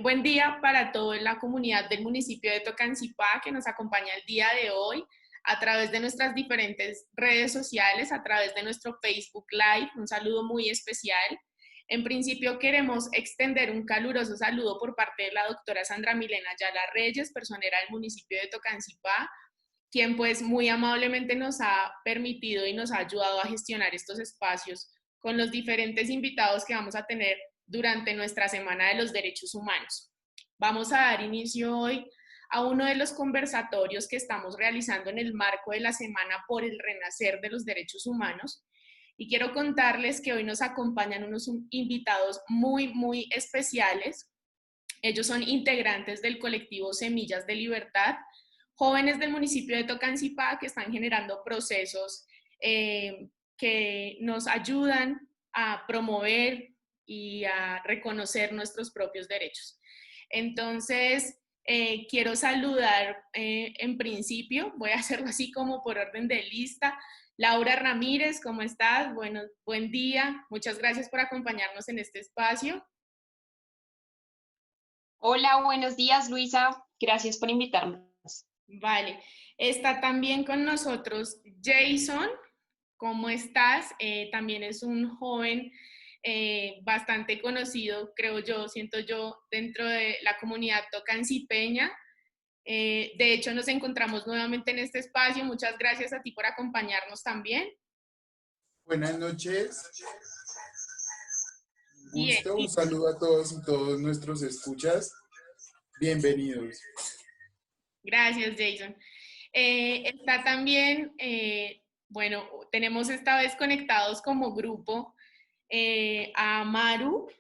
Buen día para toda la comunidad del municipio de Tocancipá que nos acompaña el día de hoy a través de nuestras diferentes redes sociales, a través de nuestro Facebook Live. Un saludo muy especial. En principio queremos extender un caluroso saludo por parte de la doctora Sandra Milena Ayala Reyes, personera del municipio de Tocancipá, quien pues muy amablemente nos ha permitido y nos ha ayudado a gestionar estos espacios con los diferentes invitados que vamos a tener durante nuestra Semana de los Derechos Humanos. Vamos a dar inicio hoy a uno de los conversatorios que estamos realizando en el marco de la Semana por el Renacer de los Derechos Humanos. Y quiero contarles que hoy nos acompañan unos invitados muy especiales. Ellos son integrantes del colectivo Semillas de Libertad, jóvenes del municipio de Tocancipá que están generando procesos que nos ayudan a promover y a reconocer nuestros propios derechos. Entonces, quiero saludar en principio, voy a hacerlo así como por orden de lista. Laura Ramírez, ¿cómo estás? Bueno, buen día, muchas gracias por acompañarnos en este espacio. Hola, buenos días, Luisa. Gracias por invitarnos. Vale, está también con nosotros Jason. ¿Cómo estás? También es un joven bastante conocido, creo yo, siento yo, dentro de la comunidad tocancipeña. De hecho, nos encontramos nuevamente en este espacio. Muchas gracias a ti por acompañarnos también. Buenas noches. Bien. Un saludo a todos y todos nuestros escuchas. Bienvenidos. Gracias, Jason. Está también, bueno, tenemos esta vez conectados como grupo a Amaru,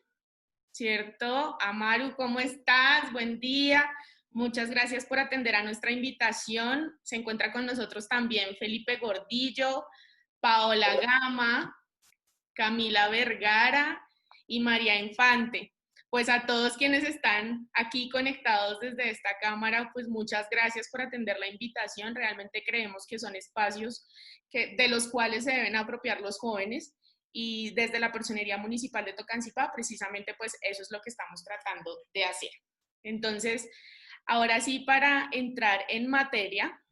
¿cierto? Amaru, ¿cómo estás? Buen día. Muchas gracias por atender a nuestra invitación. Se encuentra con nosotros también Felipe Gordillo, Paola Gama, Camila Vergara y María Infante. Pues a todos quienes están aquí conectados desde esta cámara, pues muchas gracias por atender la invitación. Realmente creemos que son espacios de los cuales se deben apropiar los jóvenes, y desde la Personería Municipal de Tocancipá, precisamente pues eso es lo que estamos tratando de hacer. Entonces, ahora sí, para entrar en materia,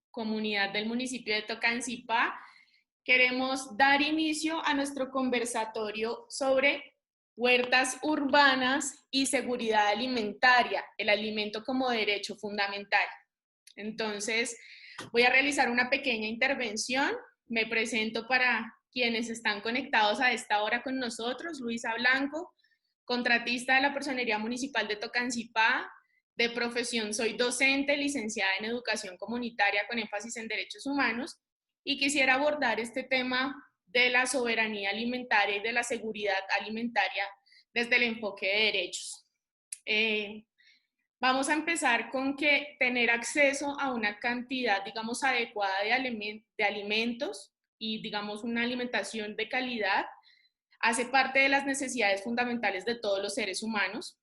comunidad del municipio de Tocancipá, queremos dar inicio a nuestro conversatorio sobre huertas urbanas y seguridad alimentaria, el alimento como derecho fundamental. Entonces, voy a realizar una pequeña intervención. Me presento para quienes están conectados a esta hora con nosotros. Luisa Blanco, contratista de la Personería Municipal de Tocancipá. De profesión soy docente, licenciada en Educación Comunitaria con énfasis en Derechos Humanos, y quisiera abordar este tema de la soberanía alimentaria y de la seguridad alimentaria desde el enfoque de derechos. Vamos a empezar con que tener acceso a una cantidad, digamos, adecuada de alimentos y, digamos, una alimentación de calidad hace parte de las necesidades fundamentales de todos los seres humanos,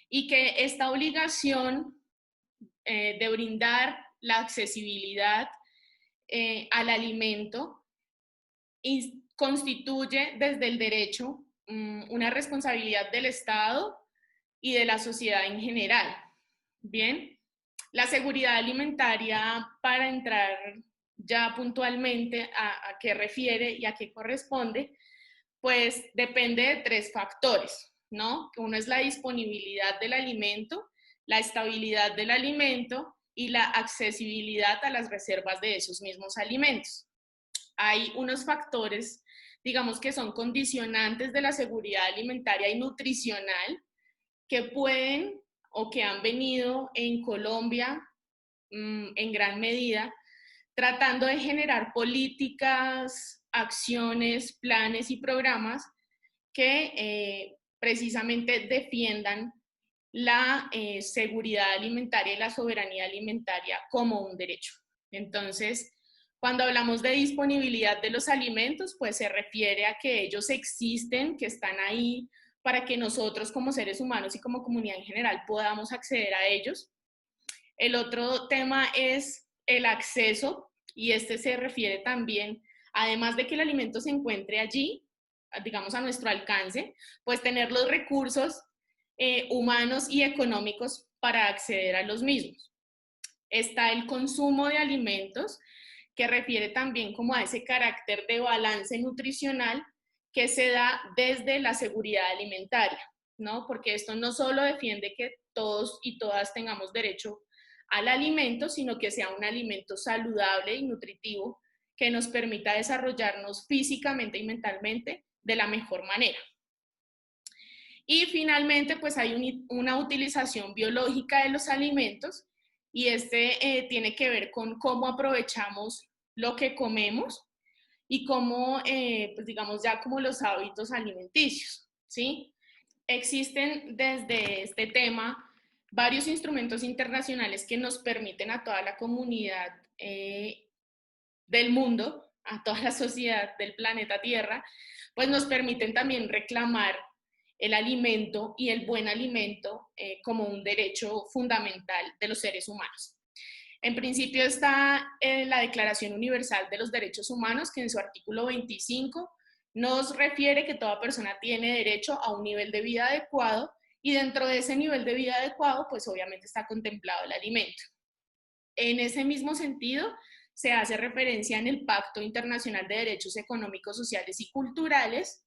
y que esta obligación de brindar la accesibilidad al alimento y constituye desde el derecho una responsabilidad del Estado y de la sociedad en general. Bien, la seguridad alimentaria, para entrar ya puntualmente a qué refiere y a qué corresponde, pues depende de tres factores, ¿no? Uno es la disponibilidad del alimento, la estabilidad del alimento y la accesibilidad a las reservas de esos mismos alimentos. Hay unos factores, digamos, que son condicionantes de la seguridad alimentaria y nutricional, que pueden o que han venido en Colombia en gran medida tratando de generar políticas, acciones, planes y programas que precisamente defiendan la seguridad alimentaria y la soberanía alimentaria como un derecho. Entonces, cuando hablamos de disponibilidad de los alimentos, pues se refiere a que ellos existen, que están ahí para que nosotros como seres humanos y como comunidad en general podamos acceder a ellos. El otro tema es el acceso, y este se refiere también, además de que el alimento se encuentre allí, digamos a nuestro alcance, pues tener los recursos humanos y económicos para acceder a los mismos. Está el consumo de alimentos, que refiere también como a ese carácter de balance nutricional que se da desde la seguridad alimentaria, ¿no? Porque esto no solo defiende que todos y todas tengamos derecho al alimento, sino que sea un alimento saludable y nutritivo que nos permita desarrollarnos físicamente y mentalmente de la mejor manera. Y finalmente, pues hay una utilización biológica de los alimentos, y tiene que ver con cómo aprovechamos lo que comemos y cómo, pues digamos, ya como los hábitos alimenticios, ¿sí? Existen desde este tema varios instrumentos internacionales que nos permiten a toda la comunidad del mundo, a toda la sociedad del planeta Tierra, pues nos permiten también reclamar el alimento y el buen alimento como un derecho fundamental de los seres humanos. En principio está la Declaración Universal de los Derechos Humanos, que en su artículo 25 nos refiere que toda persona tiene derecho a un nivel de vida adecuado, y dentro de ese nivel de vida adecuado, pues obviamente está contemplado el alimento. En ese mismo sentido, se hace referencia en el Pacto Internacional de Derechos Económicos, Sociales y Culturales,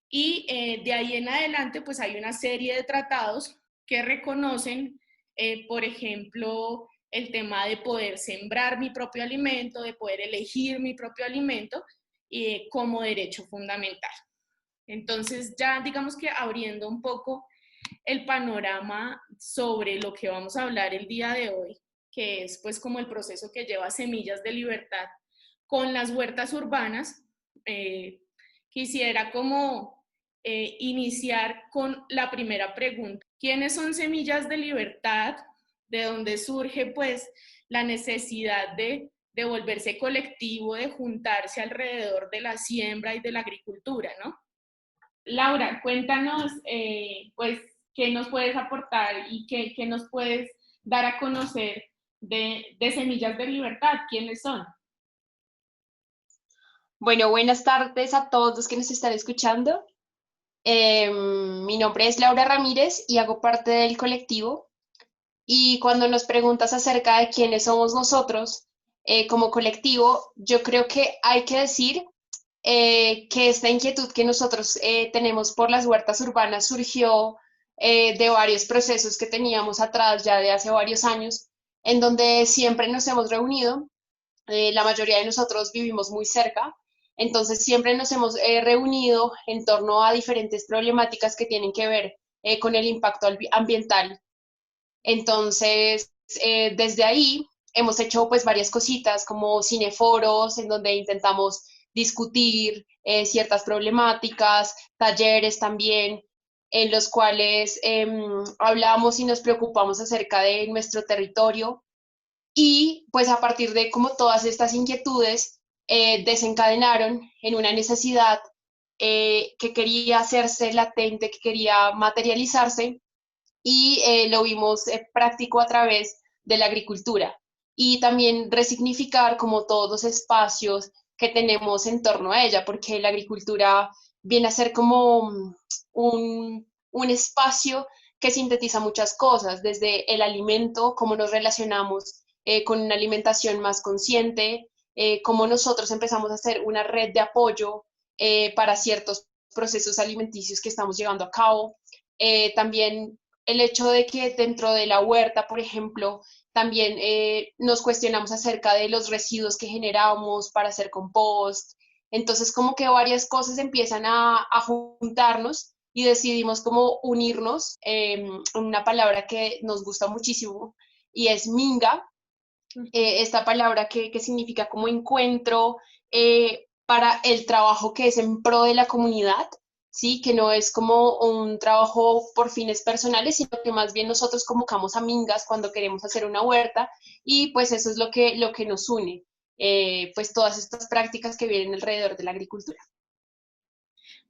y de ahí en adelante pues hay una serie de tratados que reconocen, por ejemplo, el tema de poder sembrar mi propio alimento, de poder elegir mi propio alimento como derecho fundamental. Entonces ya digamos que abriendo un poco el panorama sobre lo que vamos a hablar el día de hoy, que es pues como el proceso que lleva Semillas de Libertad con las huertas urbanas, quisiera como iniciar con la primera pregunta. ¿Quiénes son Semillas de Libertad? ¿De dónde surge pues la necesidad de volverse colectivo, de juntarse alrededor de la siembra y de la agricultura, ¿no? Laura, cuéntanos pues qué nos puedes aportar y qué nos puedes dar a conocer de Semillas de Libertad. ¿Quiénes son? Bueno, buenas tardes a todos los que nos están escuchando. Mi nombre es Laura Ramírez y hago parte del colectivo. Y cuando nos preguntas acerca de quiénes somos nosotros como colectivo, yo creo que hay que decir que esta inquietud que nosotros tenemos por las huertas urbanas surgió de varios procesos que teníamos atrás ya de hace varios años, en donde siempre nos hemos reunido. La mayoría de nosotros vivimos muy cerca, entonces siempre nos hemos reunido en torno a diferentes problemáticas que tienen que ver con el impacto ambiental. Entonces, desde ahí hemos hecho pues varias cositas como cineforos en donde intentamos discutir ciertas problemáticas, talleres también en los cuales hablamos y nos preocupamos acerca de nuestro territorio, y pues a partir de como todas estas inquietudes desencadenaron en una necesidad que quería hacerse latente, que quería materializarse, y lo vimos práctico a través de la agricultura, y también resignificar como todos los espacios que tenemos en torno a ella, porque la agricultura viene a ser como un espacio que sintetiza muchas cosas, desde el alimento, cómo nos relacionamos con una alimentación más consciente, cómo nosotros empezamos a hacer una red de apoyo para ciertos procesos alimenticios que estamos llevando a cabo. También el hecho de que dentro de la huerta, por ejemplo, también nos cuestionamos acerca de los residuos que generamos para hacer compost. Entonces, como que varias cosas empiezan a juntarnos y decidimos como unirnos en una palabra que nos gusta muchísimo y es minga, esta palabra que significa como encuentro para el trabajo que es en pro de la comunidad, ¿sí? Que no es como un trabajo por fines personales, sino que más bien nosotros convocamos a mingas cuando queremos hacer una huerta, y pues eso es lo que nos une, pues todas estas prácticas que vienen alrededor de la agricultura.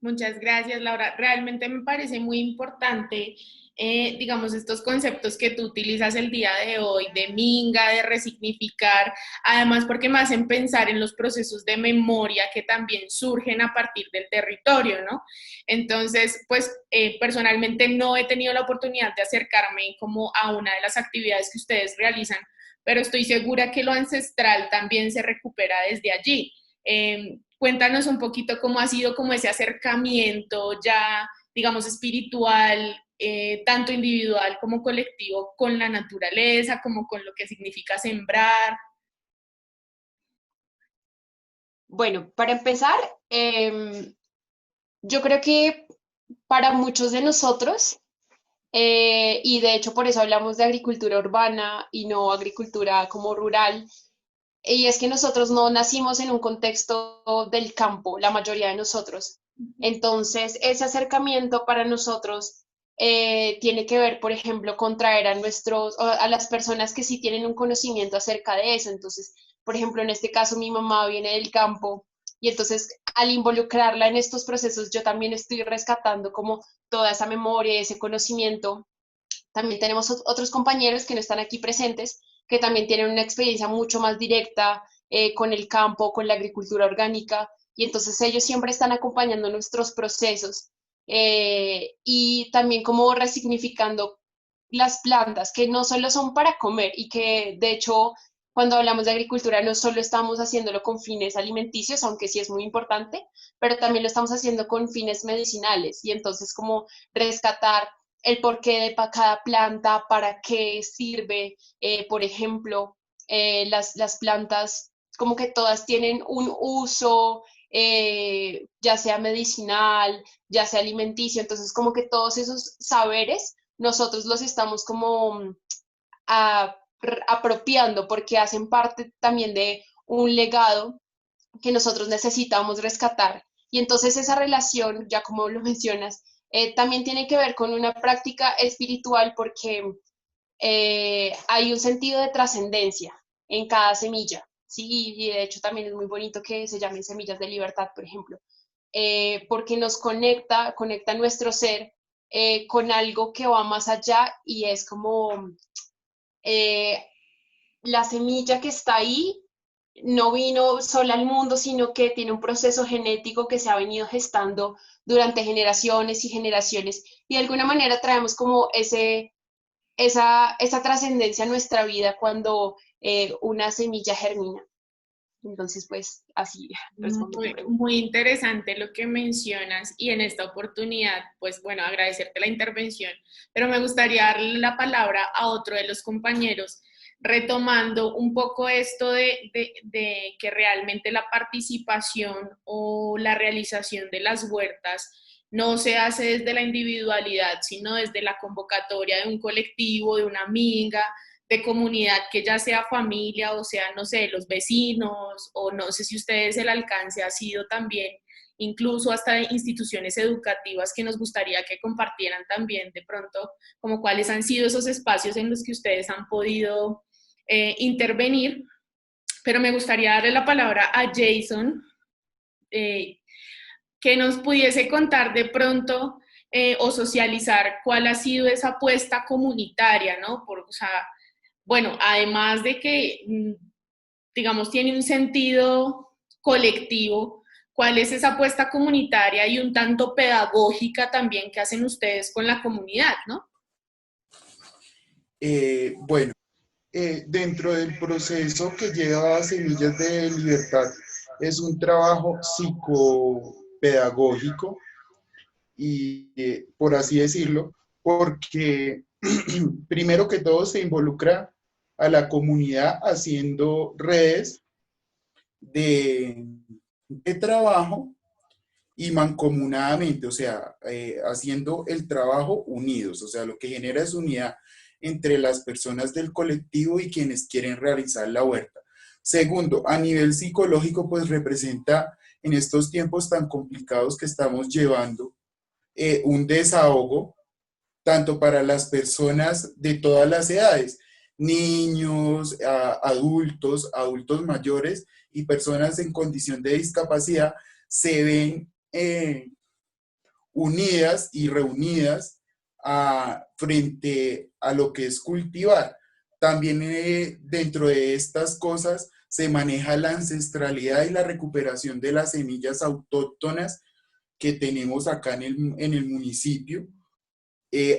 Muchas gracias, Laura. Realmente me parece muy importante, digamos, estos conceptos que tú utilizas el día de hoy, de minga, de resignificar, además porque me hacen pensar en los procesos de memoria que también surgen a partir del territorio, ¿no? Entonces, pues personalmente no he tenido la oportunidad de acercarme como a una de las actividades que ustedes realizan, pero estoy segura que lo ancestral también se recupera desde allí. Cuéntanos un poquito cómo ha sido como ese acercamiento ya, digamos, espiritual, tanto individual como colectivo, con la naturaleza, como con lo que significa sembrar. Bueno, para empezar, yo creo que para muchos de nosotros, y de hecho por eso hablamos de agricultura urbana y no agricultura como rural, y es que nosotros no nacimos en un contexto del campo, la mayoría de nosotros. Entonces, ese acercamiento para nosotros tiene que ver, por ejemplo, con traer a a las personas que sí tienen un conocimiento acerca de eso. Entonces, por ejemplo, en este caso, mi mamá viene del campo y entonces al involucrarla en estos procesos, yo también estoy rescatando como toda esa memoria, ese conocimiento. También tenemos otros compañeros que no están aquí presentes, que también tienen una experiencia mucho más directa con el campo, con la agricultura orgánica, y entonces ellos siempre están acompañando nuestros procesos y también como resignificando las plantas, que no solo son para comer y que de hecho cuando hablamos de agricultura no solo estamos haciéndolo con fines alimenticios, aunque sí es muy importante, pero también lo estamos haciendo con fines medicinales y entonces como rescatar el porqué de cada planta, para qué sirve, por ejemplo, las plantas como que todas tienen un uso, ya sea medicinal, ya sea alimenticio, entonces como que todos esos saberes nosotros los estamos como a, apropiando porque hacen parte también de un legado que nosotros necesitamos rescatar. Y entonces esa relación, ya como lo mencionas, también tiene que ver con una práctica espiritual porque hay un sentido de trascendencia en cada semilla, ¿sí? Y de hecho también es muy bonito que se llamen semillas de libertad, por ejemplo, porque nos conecta nuestro ser con algo que va más allá y es como eh, la semilla que está ahí no vino sola al mundo, sino que tiene un proceso genético que se ha venido gestando durante generaciones y generaciones. Y de alguna manera traemos como esa trascendencia a nuestra vida cuando una semilla germina. Entonces, pues así respondo tu Muy, pregunta. muy interesante lo que mencionas y en esta oportunidad, pues bueno, agradecerte la intervención, pero me gustaría darle la palabra a otro de los compañeros, retomando un poco esto de que realmente la participación o la realización de las huertas no se hace desde la individualidad, sino desde la convocatoria de un colectivo, de una minga, de comunidad, que ya sea familia o sea, no sé, los vecinos, o no sé si ustedes el alcance ha sido también, incluso hasta de instituciones educativas que nos gustaría que compartieran también de pronto, como cuáles han sido esos espacios en los que ustedes han podido intervenir. Pero me gustaría darle la palabra a Jason, eh, que nos pudiese contar de pronto o socializar cuál ha sido esa apuesta comunitaria, ¿no? O sea, bueno, además de que, digamos, tiene un sentido colectivo, ¿cuál es esa apuesta comunitaria y un tanto pedagógica también que hacen ustedes con la comunidad, ¿no? Bueno, dentro del proceso que lleva Semillas de Libertad, es un trabajo psicopedagógico y, por así decirlo, porque primero que todo se involucra a la comunidad haciendo redes de, de trabajo y mancomunadamente, o sea, haciendo el trabajo unidos, o sea, lo que genera es unidad entre las personas del colectivo y quienes quieren realizar la huerta. Segundo, a nivel psicológico, pues representa en estos tiempos tan complicados que estamos llevando un desahogo tanto para las personas de todas las edades, niños, adultos, adultos mayores y personas en condición de discapacidad, se ven unidas y reunidas frente a lo que es cultivar. También dentro de estas cosas se maneja la ancestralidad y la recuperación de las semillas autóctonas que tenemos acá en el municipio,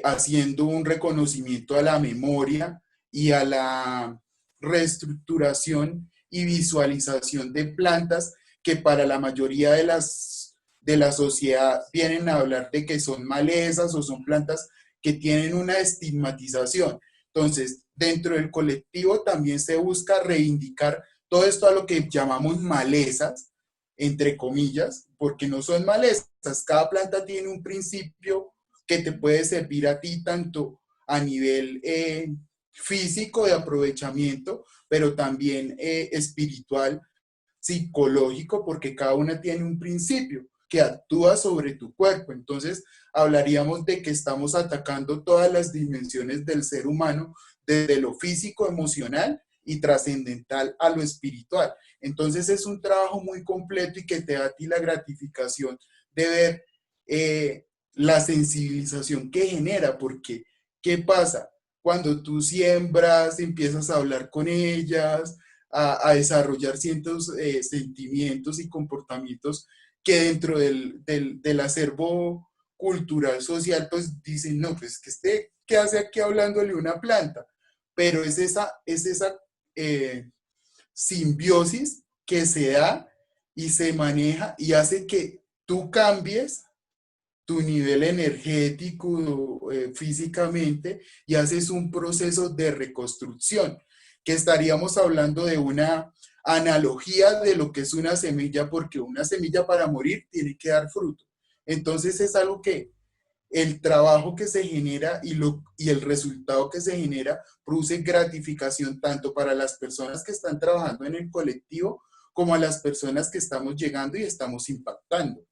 haciendo un reconocimiento a la memoria y a la reestructuración y visualización de plantas que para la mayoría de la sociedad vienen a hablar de que son malezas o son plantas que tienen una estigmatización. Entonces, dentro del colectivo también se busca reivindicar todo esto a lo que llamamos malezas, entre comillas, porque no son malezas. Cada planta tiene un principio que te puede servir a ti tanto a nivel físico de aprovechamiento, pero también espiritual, psicológico, porque cada una tiene un principio que actúa sobre tu cuerpo. Entonces, hablaríamos de que estamos atacando todas las dimensiones del ser humano, desde lo físico, emocional y trascendental a lo espiritual. Entonces, es un trabajo muy completo y que te da a ti la gratificación de ver la sensibilización que genera, porque ¿qué pasa? Cuando tú siembras, empiezas a hablar con ellas, a desarrollar ciertos sentimientos y comportamientos que dentro del acervo cultural social, pues dicen, no, pues que ¿qué hace aquí hablándole una planta? Pero es esa simbiosis que se da y se maneja y hace que tú cambies tu nivel energético, físicamente, y haces un proceso de reconstrucción, que estaríamos hablando de una analogía de lo que es una semilla, porque una semilla para morir tiene que dar fruto. Entonces es algo que el trabajo que se genera y el resultado que se genera produce gratificación tanto para las personas que están trabajando en el colectivo como a las personas que estamos llegando y estamos impactando.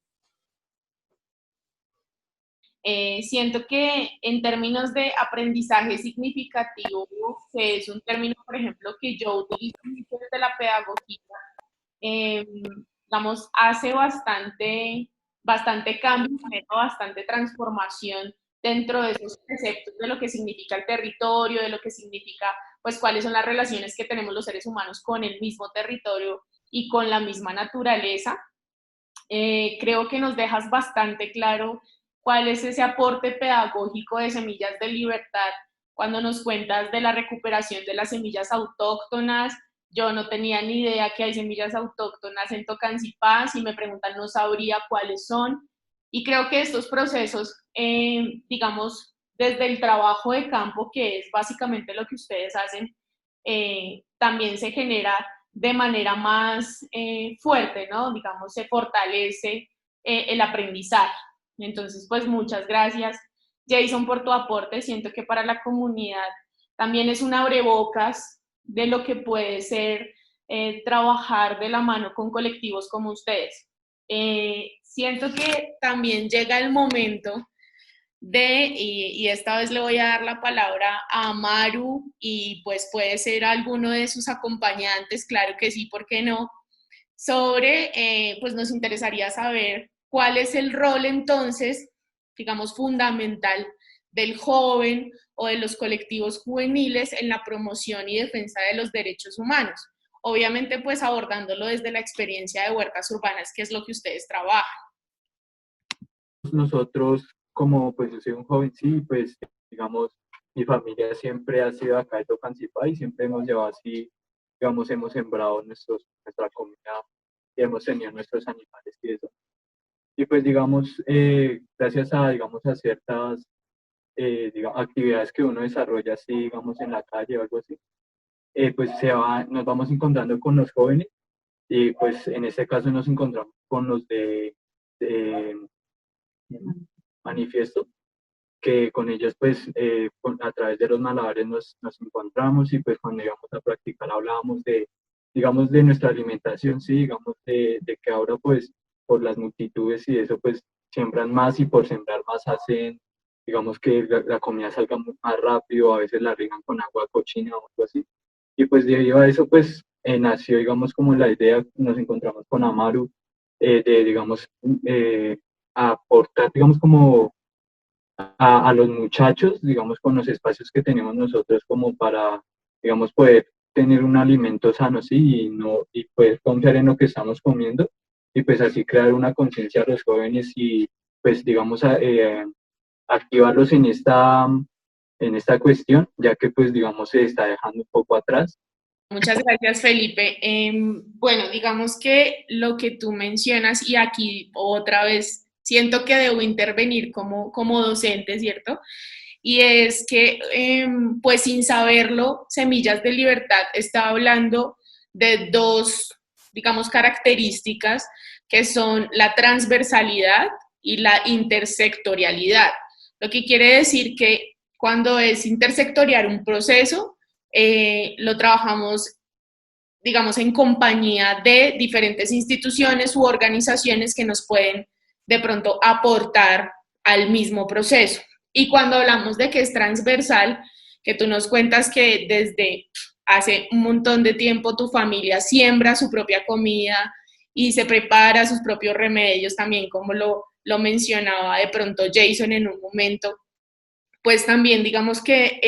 Siento que en términos de aprendizaje significativo, que es un término, por ejemplo, que yo utilizo mucho desde la pedagogía, eh, digamos, hace bastante cambio, bastante transformación dentro de esos conceptos de lo que significa el territorio, de lo que significa, pues, cuáles son las relaciones que tenemos los seres humanos con el mismo territorio y con la misma naturaleza. Creo que nos dejas bastante claro cuál es ese aporte pedagógico de Semillas de Libertad cuando nos cuentas de la recuperación de las semillas autóctonas. Yo no tenía ni idea que hay semillas autóctonas en Tocancipá. Si me preguntan, no sabría cuáles son. Y creo que estos procesos, digamos, desde el trabajo de campo, que es básicamente lo que ustedes hacen, también se genera de manera más fuerte, ¿no? Digamos, se fortalece el aprendizaje. Entonces, pues muchas gracias, Jason, por tu aporte. Siento que para la comunidad también es un abrebocas de lo que puede ser trabajar de la mano con colectivos como ustedes. Siento que también llega el momento y esta vez le voy a dar la palabra a Amaru y pues puede ser alguno de sus acompañantes, claro que sí, ¿por qué no? Pues nos interesaría saber cuál es el rol entonces, digamos, fundamental del joven o de los colectivos juveniles en la promoción y defensa de los derechos humanos. Obviamente, pues abordándolo desde la experiencia de huertas urbanas, que es lo que ustedes trabajan. Nosotros, como pues yo soy un joven, sí, pues digamos, mi familia siempre ha sido acá de Tocancipá y siempre hemos llevado así, digamos, hemos sembrado nuestra comida y hemos tenido nuestros animales y eso. Y pues digamos, gracias a, digamos, a ciertas actividades que uno desarrolla así, digamos, en la calle o algo así, pues nos vamos encontrando con los jóvenes y pues en este caso nos encontramos con los de manifiesto, que con ellos pues a través de los malabares nos encontramos y pues cuando íbamos a practicar hablábamos de, digamos, de nuestra alimentación, sí, digamos, de que ahora pues por las multitudes y eso pues siembran más y por sembrar más hacen, digamos, que la comida salga más rápido, a veces la riegan con agua cochina o algo así. Y pues debido a eso pues nació, digamos, como la idea, nos encontramos con Amaru, de, digamos, aportar, digamos, como a los muchachos, digamos, con los espacios que tenemos nosotros como para, digamos, poder tener un alimento sano, sí, y, no, y poder confiar en lo que estamos comiendo y pues así crear una conciencia a los jóvenes y pues, digamos, activarlos en esta cuestión, ya que pues, digamos, se está dejando un poco atrás. Muchas gracias, Felipe. Bueno, digamos que lo que tú mencionas, y aquí otra vez siento que debo intervenir como docente, ¿cierto? Y es que, pues sin saberlo, Semillas de Libertad está hablando de dos, digamos, características que son la transversalidad y la intersectorialidad. Lo que quiere decir que cuando es intersectorial un proceso, lo trabajamos, digamos, en compañía de diferentes instituciones u organizaciones que nos pueden de pronto aportar al mismo proceso. Y cuando hablamos de que es transversal, que tú nos cuentas que desde hace un montón de tiempo tu familia siembra su propia comida y se prepara sus propios remedios también, como lo mencionaba de pronto Jason en un momento, pues también digamos que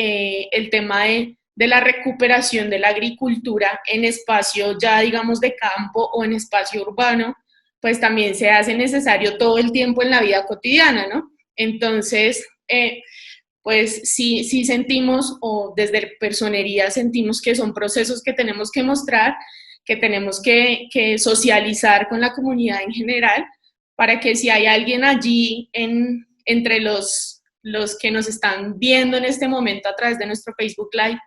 el tema de la recuperación de la agricultura en espacio ya digamos de campo o en espacio urbano, pues también se hace necesario todo el tiempo en la vida cotidiana, ¿no? Entonces, pues sí sentimos, o desde personería sentimos que son procesos que tenemos que mostrar, que tenemos que socializar con la comunidad en general, para que si hay alguien allí entre los que nos están viendo en este momento a través de nuestro Facebook Live,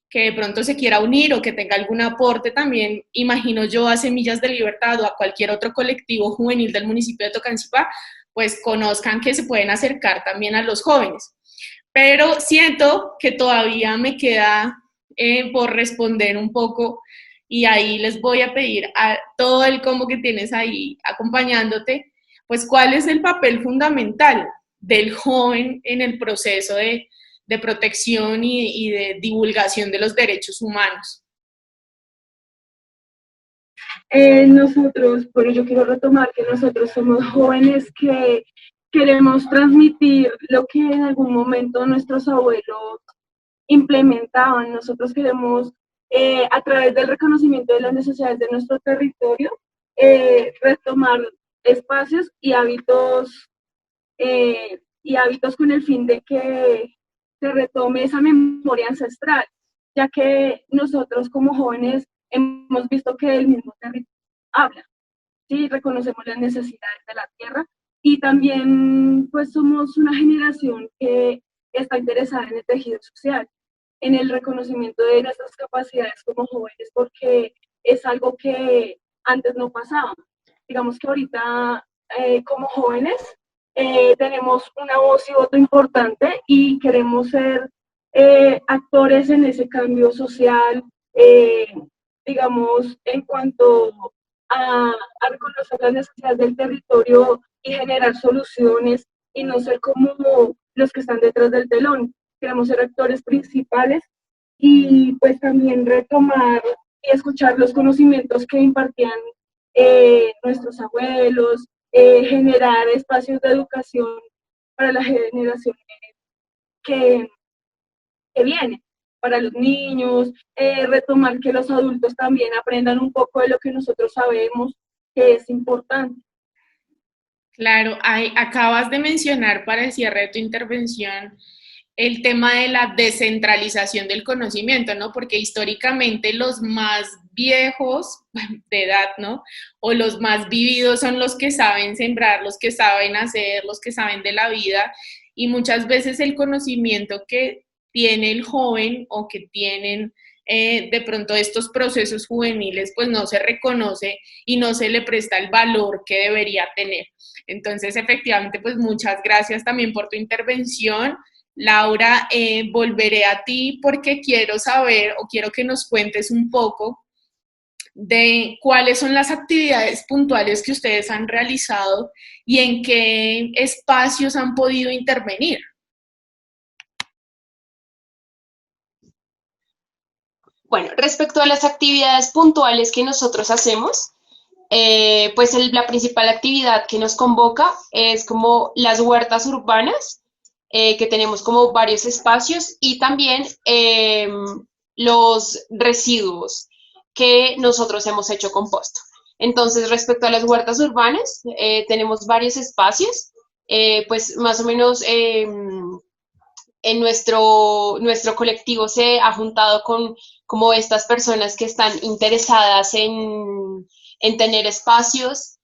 que de pronto se quiera unir o que tenga algún aporte también, imagino yo, a Semillas de Libertad o a cualquier otro colectivo juvenil del municipio de Tocancipá, pues conozcan que se pueden acercar también a los jóvenes. Pero siento que todavía me queda por responder un poco, y ahí les voy a pedir a todo el combo que tienes ahí acompañándote, pues cuál es el papel fundamental del joven en el proceso de protección y de divulgación de los derechos humanos. Nosotros, bueno, yo quiero retomar que nosotros somos jóvenes que queremos transmitir lo que en algún momento nuestros abuelos implementaban. Nosotros queremos, a través del reconocimiento de las necesidades de nuestro territorio, retomar espacios y hábitos con el fin de que se retome esa memoria ancestral, ya que nosotros como jóvenes hemos visto que el mismo territorio habla, ¿sí? Reconocemos las necesidades de la tierra y también pues somos una generación que está interesada en el tejido social, en el reconocimiento de nuestras capacidades como jóvenes, porque es algo que antes no pasaba. Digamos que ahorita como jóvenes tenemos una voz y voto importante y queremos ser actores en ese cambio social, digamos, en cuanto a reconocer las necesidades del territorio y generar soluciones y no ser como los que están detrás del telón. Queremos ser actores principales y pues también retomar y escuchar los conocimientos que impartían nuestros abuelos, generar espacios de educación para las generaciones que, que vienen, para los niños, retomar que los adultos también aprendan un poco de lo que nosotros sabemos que es importante. Claro, acabas de mencionar para el cierre de tu intervención el tema de la descentralización del conocimiento, ¿no? Porque históricamente los más viejos de edad, ¿no? O los más vividos son los que saben sembrar, los que saben hacer, los que saben de la vida, y muchas veces el conocimiento que tiene el joven o que tienen de pronto estos procesos juveniles, pues no se reconoce y no se le presta el valor que debería tener. Entonces, efectivamente, pues muchas gracias también por tu intervención. Laura, volveré a ti porque quiero saber o quiero que nos cuentes un poco de cuáles son las actividades puntuales que ustedes han realizado y en qué espacios han podido intervenir. Bueno, respecto a las actividades puntuales que nosotros hacemos, Pues la principal actividad que nos convoca es como las huertas urbanas, que tenemos como varios espacios, y también los residuos que nosotros hemos hecho composto. Entonces, respecto a las huertas urbanas, tenemos varios espacios, pues más o menos en nuestro colectivo se ha juntado con como estas personas que están interesadas en tener espacios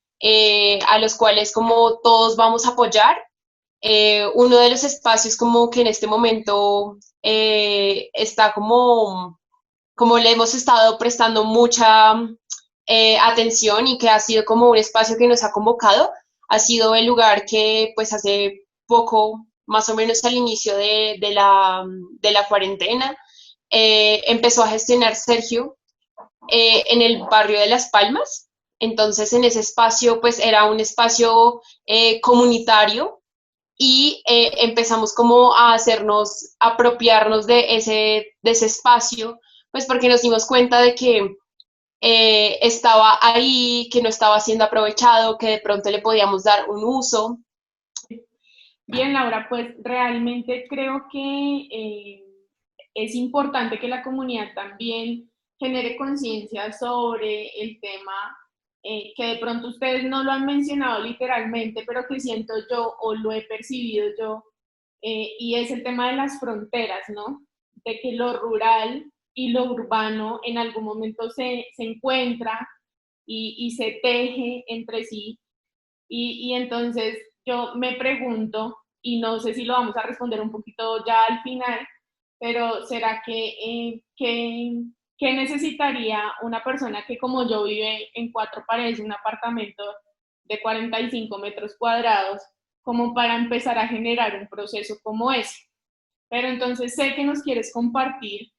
a los cuales como todos vamos a apoyar. Uno de los espacios como que en este momento está como le hemos estado prestando mucha atención y que ha sido como un espacio que nos ha convocado, ha sido el lugar que pues hace poco, más o menos al inicio de la cuarentena, empezó a gestionar Sergio en el barrio de Las Palmas. Entonces en ese espacio pues era un espacio comunitario y empezamos como a apropiarnos de ese espacio, pues porque nos dimos cuenta de que estaba ahí, que no estaba siendo aprovechado, que de pronto le podíamos dar un uso. Bien, Laura, pues realmente creo que es importante que la comunidad también genere conciencia sobre el tema, que de pronto ustedes no lo han mencionado literalmente, pero que siento yo o lo he percibido yo, y es el tema de las fronteras, ¿no? De que lo rural y lo urbano en algún momento se encuentra y se teje entre sí. Y entonces yo me pregunto, y no sé si lo vamos a responder un poquito ya al final, pero ¿será que necesitaría una persona que como yo vive en cuatro paredes, un apartamento de 45 metros cuadrados, como para empezar a generar un proceso como ese? Pero entonces sé que nos quieres compartir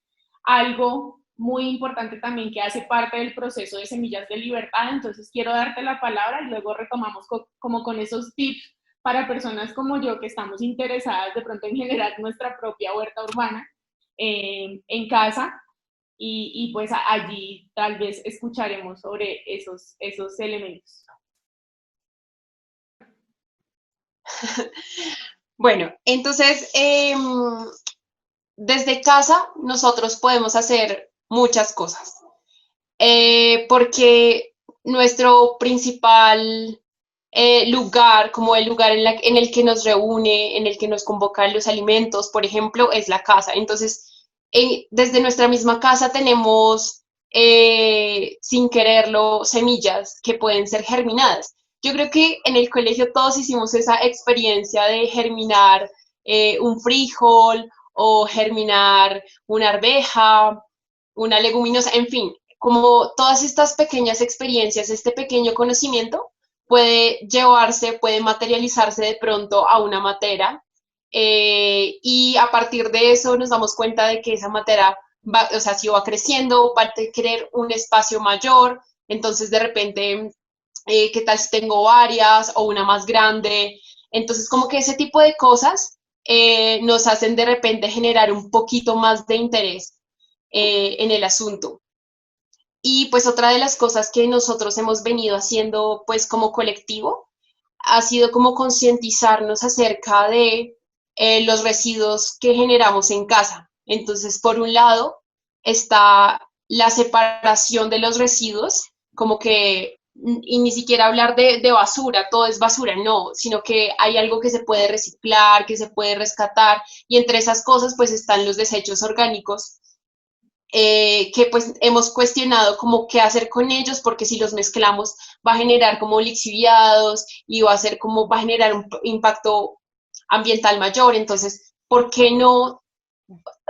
algo muy importante también que hace parte del proceso de Semillas de Libertad, entonces quiero darte la palabra y luego retomamos como con esos tips para personas como yo que estamos interesadas de pronto en generar nuestra propia huerta urbana en casa y pues allí tal vez escucharemos sobre esos elementos. Bueno, entonces desde casa nosotros podemos hacer muchas cosas, porque nuestro principal lugar, como el lugar en el que nos reúne, en el que nos convocan los alimentos, por ejemplo, es la casa. Entonces, desde nuestra misma casa tenemos, sin quererlo, semillas que pueden ser germinadas. Yo creo que en el colegio todos hicimos esa experiencia de germinar un frijol o germinar una arveja, una leguminosa, en fin, como todas estas pequeñas experiencias, este pequeño conocimiento puede llevarse, puede materializarse de pronto a una matera, y a partir de eso nos damos cuenta de que esa matera va, o sea, si va creciendo, va a querer un espacio mayor, entonces de repente, ¿qué tal si tengo varias o una más grande? Entonces como que ese tipo de cosas nos hacen de repente generar un poquito más de interés en el asunto. Y pues otra de las cosas que nosotros hemos venido haciendo pues como colectivo ha sido como concientizarnos acerca de los residuos que generamos en casa. Entonces, por un lado está la separación de los residuos, como que, y ni siquiera hablar de basura, todo es basura, no, sino que hay algo que se puede reciclar, que se puede rescatar, y entre esas cosas pues están los desechos orgánicos, que pues hemos cuestionado como qué hacer con ellos, porque si los mezclamos va a generar como lixiviados y va a generar un impacto ambiental mayor. Entonces, ¿por qué no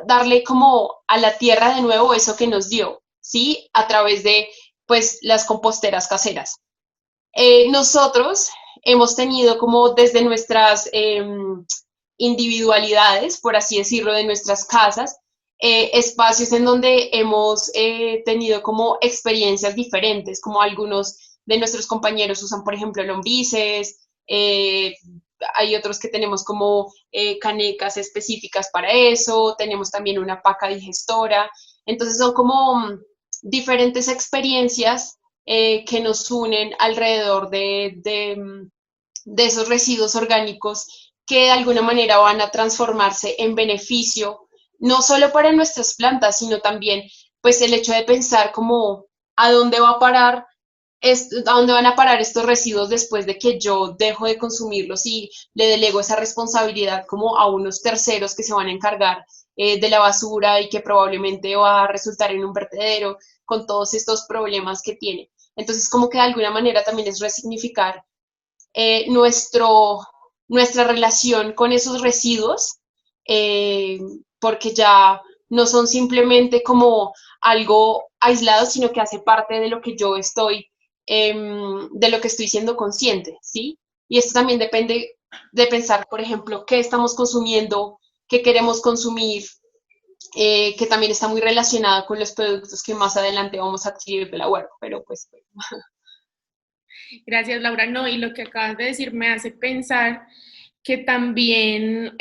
darle como a la tierra de nuevo eso que nos dio, ¿sí? A través de pues las composteras caseras. Nosotros hemos tenido como desde nuestras individualidades, por así decirlo, de nuestras casas, espacios en donde hemos tenido como experiencias diferentes, como algunos de nuestros compañeros usan, por ejemplo, lombrices, hay otros que tenemos como canecas específicas para eso, tenemos también una paca digestora, entonces son como diferentes experiencias que nos unen alrededor de esos residuos orgánicos que de alguna manera van a transformarse en beneficio, no solo para nuestras plantas, sino también pues el hecho de pensar como a dónde va a parar, a dónde van a parar estos residuos después de que yo dejo de consumirlos y le delego esa responsabilidad como a unos terceros que se van a encargar de la basura y que probablemente va a resultar en un vertedero con todos estos problemas que tiene. Entonces, como que de alguna manera también es resignificar nuestra relación con esos residuos, porque ya no son simplemente como algo aislado, sino que hace parte de lo que yo estoy, de lo que estoy siendo consciente, ¿sí? Y esto también depende de pensar, por ejemplo, qué estamos consumiendo, qué queremos consumir, que también está muy relacionado con los productos que más adelante vamos a adquirir de la huerta, pero pues... Gracias, Laura. No, y lo que acabas de decir me hace pensar que también,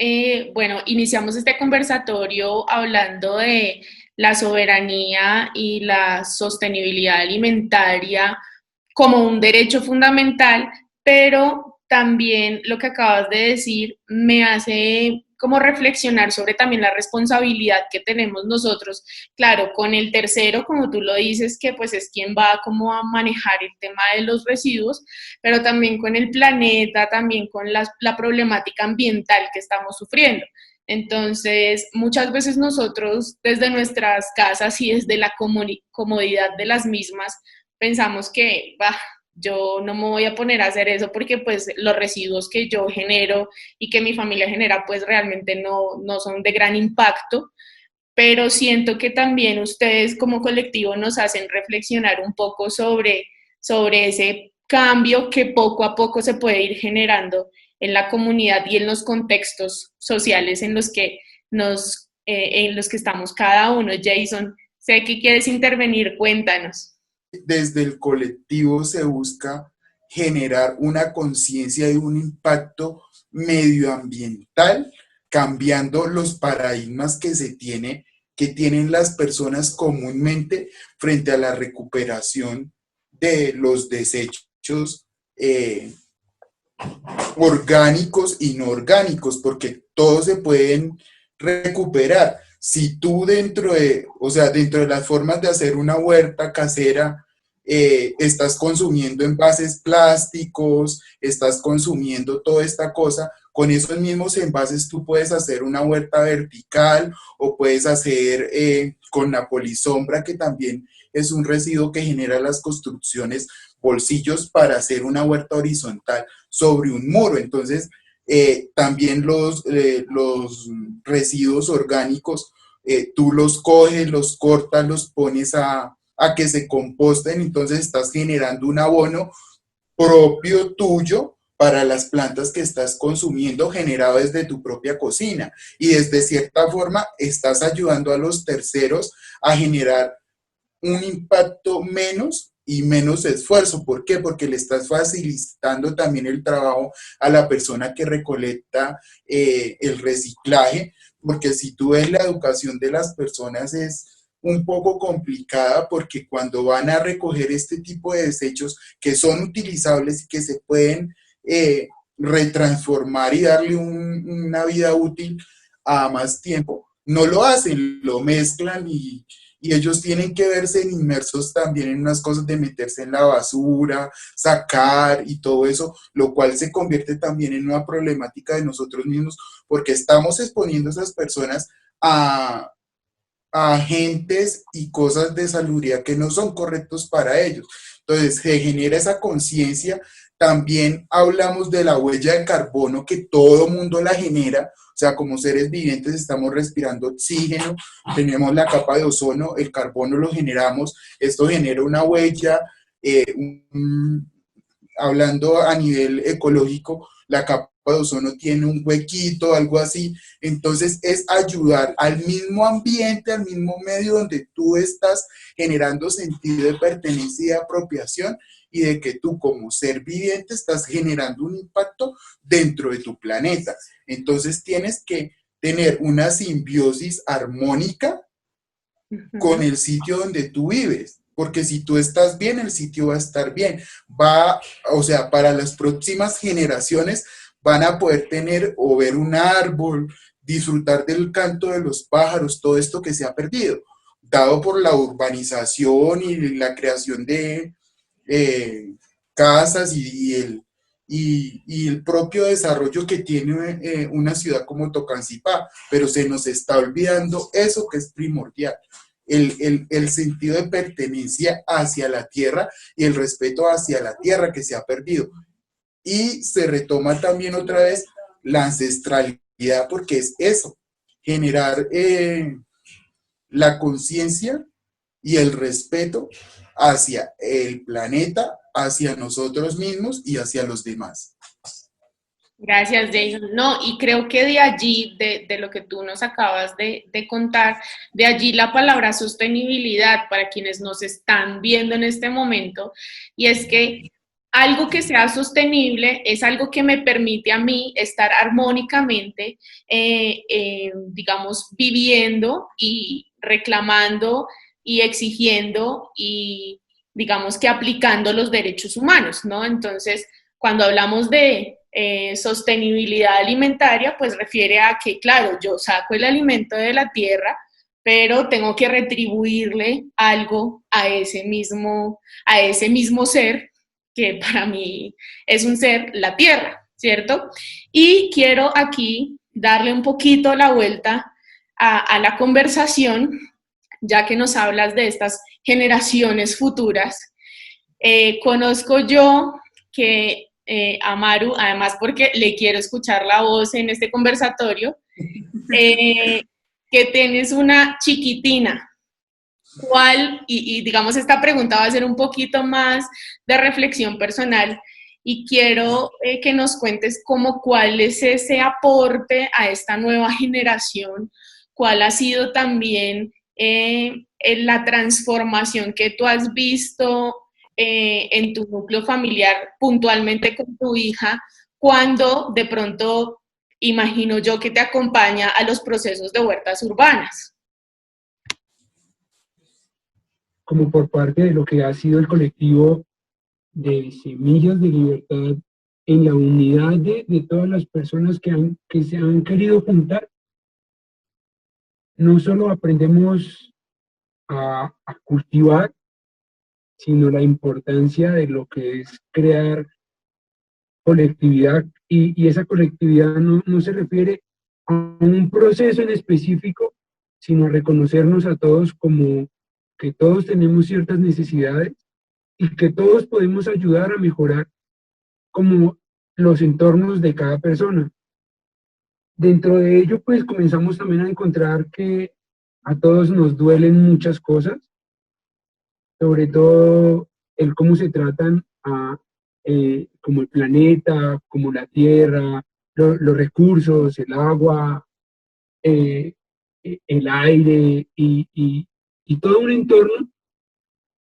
bueno, iniciamos este conversatorio hablando de la soberanía y la sostenibilidad alimentaria como un derecho fundamental, pero también lo que acabas de decir me hace como reflexionar sobre también la responsabilidad que tenemos nosotros, claro, con el tercero, como tú lo dices, que pues es quien va como a manejar el tema de los residuos, pero también con el planeta, también con la problemática ambiental que estamos sufriendo. Entonces, muchas veces nosotros desde nuestras casas y desde la comodidad de las mismas pensamos que yo no me voy a poner a hacer eso porque pues los residuos que yo genero y que mi familia genera pues realmente no son de gran impacto, pero siento que también ustedes como colectivo nos hacen reflexionar un poco sobre ese cambio que poco a poco se puede ir generando en la comunidad y en los contextos sociales en los que estamos cada uno. Jason, sé que quieres intervenir, cuéntanos. Desde el colectivo se busca generar una conciencia y un impacto medioambiental, cambiando los paradigmas que tienen las personas comúnmente frente a la recuperación de los desechos orgánicos y no orgánicos, porque todos se pueden recuperar. Si tú dentro de las formas de hacer una huerta casera, estás consumiendo envases plásticos, estás consumiendo toda esta cosa, con esos mismos envases tú puedes hacer una huerta vertical o puedes hacer con la polisombra, que también es un residuo que genera las construcciones, bolsillos para hacer una huerta horizontal sobre un muro. Entonces, también los residuos orgánicos, tú los coges, los cortas, los pones a que se composten, entonces estás generando un abono propio tuyo para las plantas que estás consumiendo, generado desde tu propia cocina. Y desde cierta forma estás ayudando a los terceros a generar un impacto menos y menos esfuerzo. ¿Por qué? Porque le estás facilitando también el trabajo a la persona que recolecta el reciclaje, porque si tú ves la educación de las personas es un poco complicada, porque cuando van a recoger este tipo de desechos que son utilizables y que se pueden retransformar y darle una vida útil a más tiempo, no lo hacen, lo mezclan y ellos tienen que verse inmersos también en unas cosas de meterse en la basura, sacar y todo eso, lo cual se convierte también en una problemática de nosotros mismos, porque estamos exponiendo a esas personas a agentes y cosas de salubridad que no son correctos para ellos. Entonces, se genera esa conciencia. También hablamos de la huella de carbono, que todo mundo la genera. O sea, como seres vivientes estamos respirando oxígeno, tenemos la capa de ozono, el carbono lo generamos, esto genera una huella, hablando a nivel ecológico, la capa de ozono tiene un huequito, algo así. Entonces es ayudar al mismo ambiente, al mismo medio donde tú estás generando sentido de pertenencia y de apropiación, y de que tú como ser viviente estás generando un impacto dentro de tu planeta. Entonces tienes que tener una simbiosis armónica con el sitio donde tú vives. porque si tú estás bien, el sitio va a estar bien. O sea, para las próximas generaciones van a poder tener o ver un árbol, disfrutar del canto de los pájaros, todo esto que se ha perdido, dado por la urbanización y la creación de casas y el propio desarrollo que tiene una ciudad como Tocancipá, pero se nos está olvidando eso que es primordial, el sentido de pertenencia hacia la tierra y el respeto hacia la tierra que se ha perdido. Y se retoma también otra vez la ancestralidad, porque es eso, generar la conciencia y el respeto hacia el planeta, hacia nosotros mismos y hacia los demás. Gracias, Jason. No, y creo que de allí, de lo que tú nos acabas de contar, de allí la palabra sostenibilidad para quienes nos están viendo en este momento, y es que algo que sea sostenible es algo que me permite a mí estar armónicamente, digamos, viviendo y reclamando y exigiendo y, digamos, que aplicando los derechos humanos, ¿no? Entonces, cuando hablamos de sostenibilidad alimentaria, pues refiere a que, claro, yo saco el alimento de la tierra, pero tengo que retribuirle algo a ese mismo ser, que para mí es un ser, la tierra, ¿cierto? Y quiero aquí darle un poquito la vuelta a la conversación, ya que nos hablas de estas generaciones futuras. Conozco yo que Amaru, además porque le quiero escuchar la voz en este conversatorio, que tienes una chiquitina. ¿Cuál? Y digamos, esta pregunta va a ser un poquito más de reflexión personal y quiero que nos cuentes cuál es ese aporte a esta nueva generación, cuál ha sido también la transformación que tú has visto en tu núcleo familiar, puntualmente con tu hija, cuando de pronto, imagino yo, que te acompaña a los procesos de huertas urbanas. Como por parte de lo que ha sido el colectivo de Semillas de Libertad, en la unidad de todas las personas que se han querido juntar, no solo aprendemos a cultivar, sino la importancia de lo que es crear colectividad, y esa colectividad no se refiere a un proceso en específico, sino a reconocernos a todos como que todos tenemos ciertas necesidades y que todos podemos ayudar a mejorar como los entornos de cada persona. Dentro de ello, pues comenzamos también a encontrar que a todos nos duelen muchas cosas, sobre todo el cómo se tratan como el planeta, como la tierra, los recursos, el agua, el aire y todo un entorno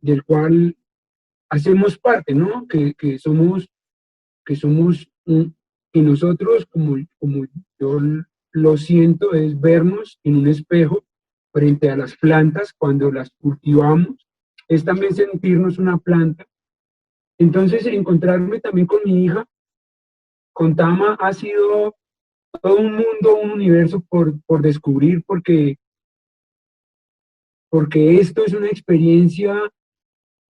del cual hacemos parte, ¿no? Que somos y nosotros, como yo lo siento, es vernos en un espejo frente a las plantas cuando las cultivamos, es también sentirnos una planta. Entonces, encontrarme también con mi hija, con Tama, ha sido todo un mundo, un universo por descubrir, porque esto es una experiencia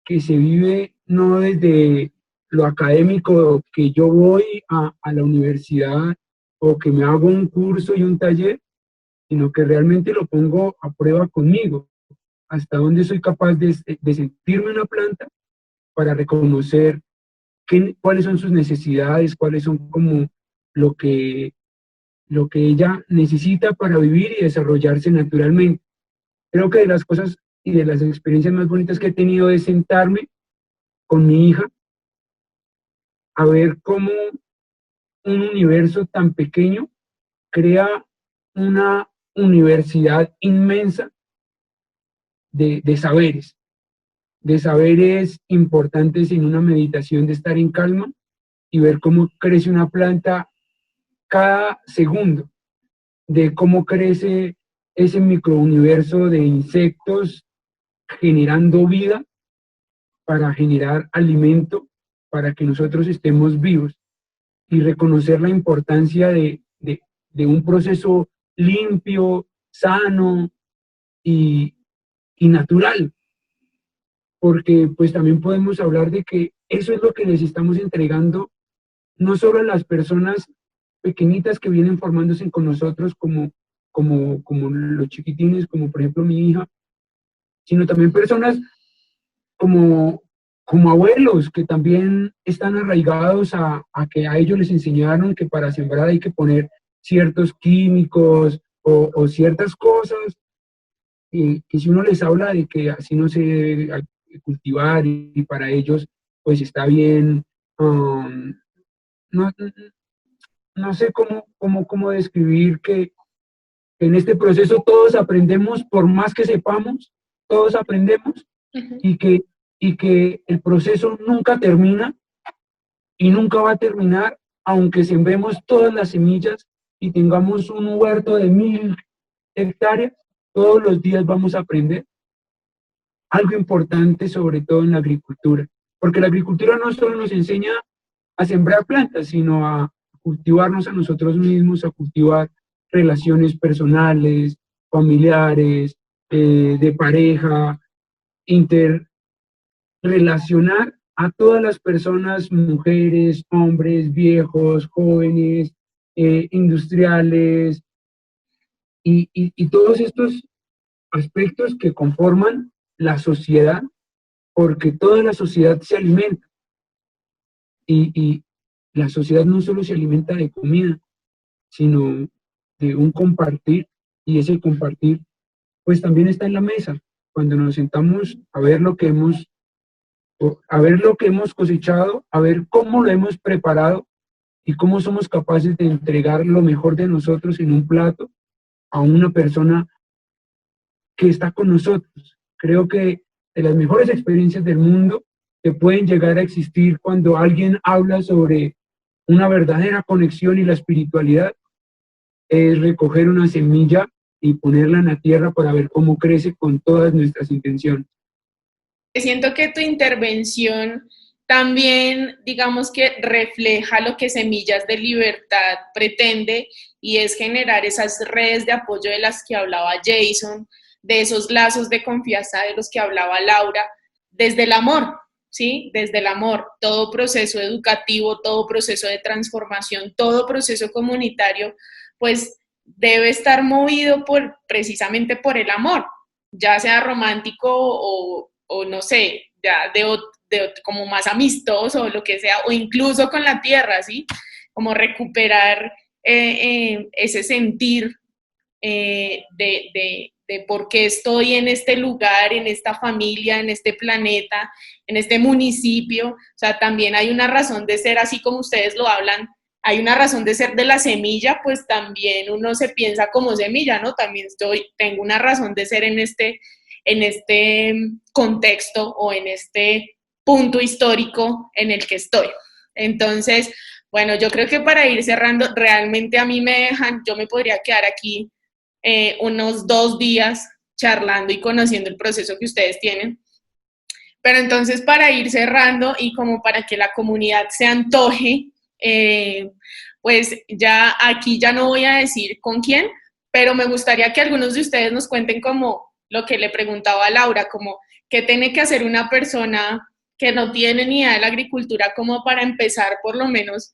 que se vive no desde lo académico, que yo voy a la universidad o que me hago un curso y un taller, sino que realmente lo pongo a prueba conmigo, hasta dónde soy capaz de sentirme una planta para reconocer cuáles son sus necesidades, cuáles son como lo que ella necesita para vivir y desarrollarse naturalmente. Creo que de las cosas y de las experiencias más bonitas que he tenido es sentarme con mi hija a ver cómo un universo tan pequeño crea una universidad inmensa de saberes importantes en una meditación, de estar en calma y ver cómo crece una planta cada segundo, de cómo crece ese microuniverso de insectos generando vida para generar alimento para que nosotros estemos vivos, y reconocer la importancia de un proceso limpio, sano y, y natural, porque pues también podemos hablar de que eso es lo que les estamos entregando no solo a las personas pequeñitas que vienen formándose con nosotros como los chiquitines, como por ejemplo mi hija, sino también personas como, como abuelos que también están arraigados a que a ellos les enseñaron que para sembrar hay que poner ciertos químicos o ciertas cosas, que si uno les habla de que así no se debe cultivar y para ellos pues está bien, no, no sé cómo describir que en este proceso todos aprendemos, por más que sepamos, todos aprendemos, Ujú. y que el proceso nunca termina y nunca va a terminar, aunque sembremos todas las semillas y tengamos un huerto de 1000 hectáreas, todos los días vamos a aprender algo importante, sobre todo en la agricultura, porque la agricultura no solo nos enseña a sembrar plantas, sino a cultivarnos a nosotros mismos, a cultivar relaciones personales, familiares, de pareja, interrelacionar a todas las personas, mujeres, hombres, viejos, jóvenes, industriales, y todos estos aspectos que conforman la sociedad, porque toda la sociedad se alimenta, y la sociedad no solo se alimenta de comida, sino de un compartir, y ese compartir pues también está en la mesa, cuando nos sentamos a ver lo que hemos cosechado, a ver cómo lo hemos preparado y cómo somos capaces de entregar lo mejor de nosotros en un plato a una persona que está con nosotros. Creo que de las mejores experiencias del mundo que pueden llegar a existir cuando alguien habla sobre una verdadera conexión y la espiritualidad es recoger una semilla y ponerla en la tierra para ver cómo crece con todas nuestras intenciones. Siento que tu intervención también, digamos que refleja lo que Semillas de Libertad pretende, y es generar esas redes de apoyo de las que hablaba Jason, de esos lazos de confianza de los que hablaba Laura, desde el amor, ¿sí? Desde el amor. Todo proceso educativo, todo proceso de transformación, todo proceso comunitario, pues debe estar movido precisamente por el amor, ya sea romántico o no sé, ya como más amistoso o lo que sea, o incluso con la tierra, ¿sí? Como recuperar ese sentir de por qué estoy en este lugar, en esta familia, en este planeta, en este municipio. O sea, también hay una razón de ser, así como ustedes lo hablan, hay una razón de ser de la semilla, pues también uno se piensa como semilla, ¿no? También tengo una razón de ser en este contexto o en este punto histórico en el que estoy. Entonces, bueno, yo creo que para ir cerrando, realmente a mí me dejan, yo me podría quedar aquí unos 2 días charlando y conociendo el proceso que ustedes tienen. Pero entonces, para ir cerrando y como para que la comunidad se antoje, pues ya aquí ya no voy a decir con quién, pero me gustaría que algunos de ustedes nos cuenten como lo que le preguntaba a Laura, como qué tiene que hacer una persona que no tiene ni idea de la agricultura como para empezar por lo menos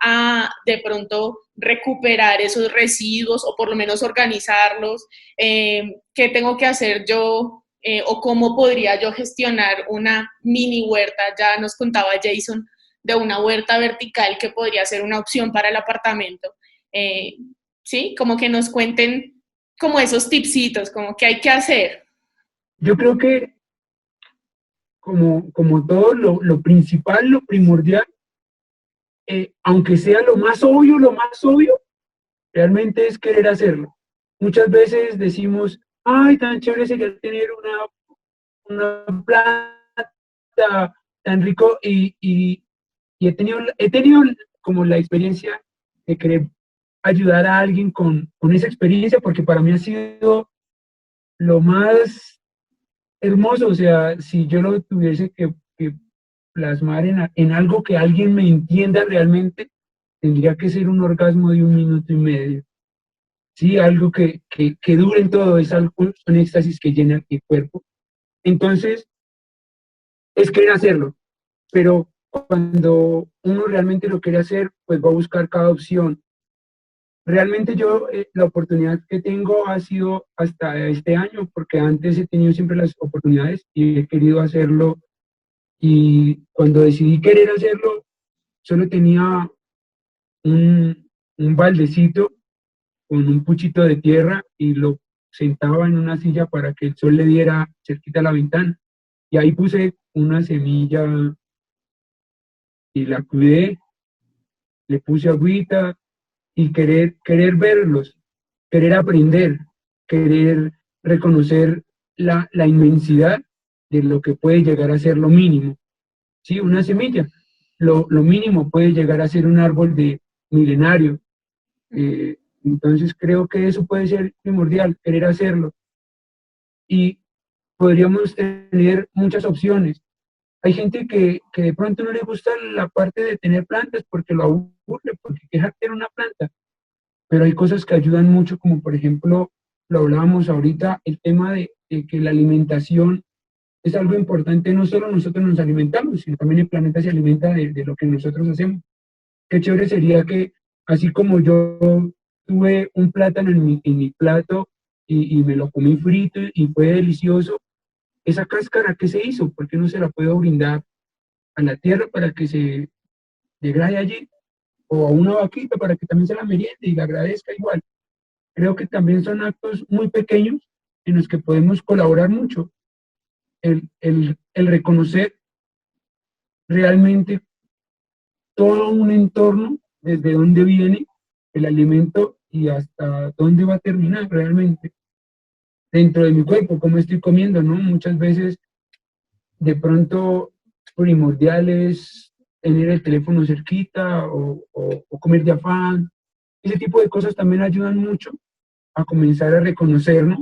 a de pronto recuperar esos residuos o por lo menos organizarlos, qué tengo que hacer yo o cómo podría yo gestionar una mini huerta. Ya nos contaba Jason de una huerta vertical que podría ser una opción para el apartamento. Sí, como que nos cuenten como esos tipsitos, como qué hay que hacer. Yo creo que como todo, lo principal, lo primordial, aunque sea lo más obvio, realmente es querer hacerlo. Muchas veces decimos, ay, tan chévere sería tener una planta tan rico, y he tenido como la experiencia de querer ayudar a alguien con esa experiencia, porque para mí ha sido lo más hermoso. O sea, si yo lo tuviese que plasmar en algo que alguien me entienda realmente, tendría que ser un orgasmo de 1 minuto y medio. Sí, algo que dure en todo, es algo, un éxtasis que llena el cuerpo. Entonces, es querer hacerlo, pero cuando uno realmente lo quiere hacer, pues va a buscar cada opción. Realmente yo, la oportunidad que tengo ha sido hasta este año, porque antes he tenido siempre las oportunidades y he querido hacerlo, y cuando decidí querer hacerlo, solo tenía un baldecito con un puchito de tierra y lo sentaba en una silla para que el sol le diera cerquita a la ventana. Y ahí puse una semilla y la cuidé, le puse agüita y querer verlos, querer aprender, querer reconocer la inmensidad de lo que puede llegar a ser lo mínimo. Sí, una semilla, lo mínimo puede llegar a ser un árbol de milenario. Entonces creo que eso puede ser primordial, querer hacerlo. Y podríamos tener muchas opciones. Hay gente que de pronto no le gusta la parte de tener plantas porque lo aburre, porque deja tener una planta, pero hay cosas que ayudan mucho, como por ejemplo, lo hablábamos ahorita, el tema de que la alimentación es algo importante. No solo nosotros nos alimentamos, sino también el planeta se alimenta de lo que nosotros hacemos. Qué chévere sería que, así como yo tuve un plátano en mi plato y me lo comí frito y fue delicioso, esa cáscara, ¿qué se hizo? ¿Por qué no se la puedo brindar a la tierra para que se degrade allí? O a una vaquita para que también se la meriende y la agradezca igual. Creo que también son actos muy pequeños en los que podemos colaborar mucho. El reconocer realmente todo un entorno, desde dónde viene el alimento y hasta dónde va a terminar realmente dentro de mi cuerpo, cómo estoy comiendo, ¿no? Muchas veces de pronto primordial es tener el teléfono cerquita o comer de afán. Ese tipo de cosas también ayudan mucho a comenzar a reconocernos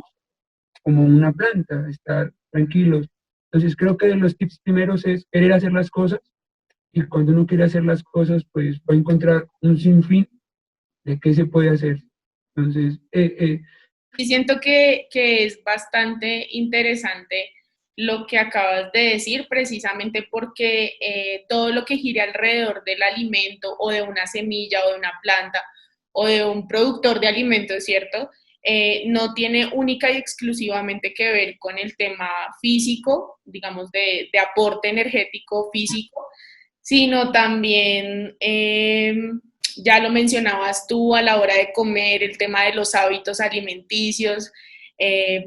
como una planta, estar tranquilos. Entonces creo que de los tips primeros es querer hacer las cosas, y cuando uno quiere hacer las cosas, pues va a encontrar un sinfín de qué se puede hacer. Entonces, Y siento que es bastante interesante lo que acabas de decir, precisamente porque todo lo que gire alrededor del alimento o de una semilla o de una planta o de un productor de alimentos, ¿cierto? No tiene única y exclusivamente que ver con el tema físico, digamos, de aporte energético físico, sino también ya lo mencionabas tú a la hora de comer, el tema de los hábitos alimenticios,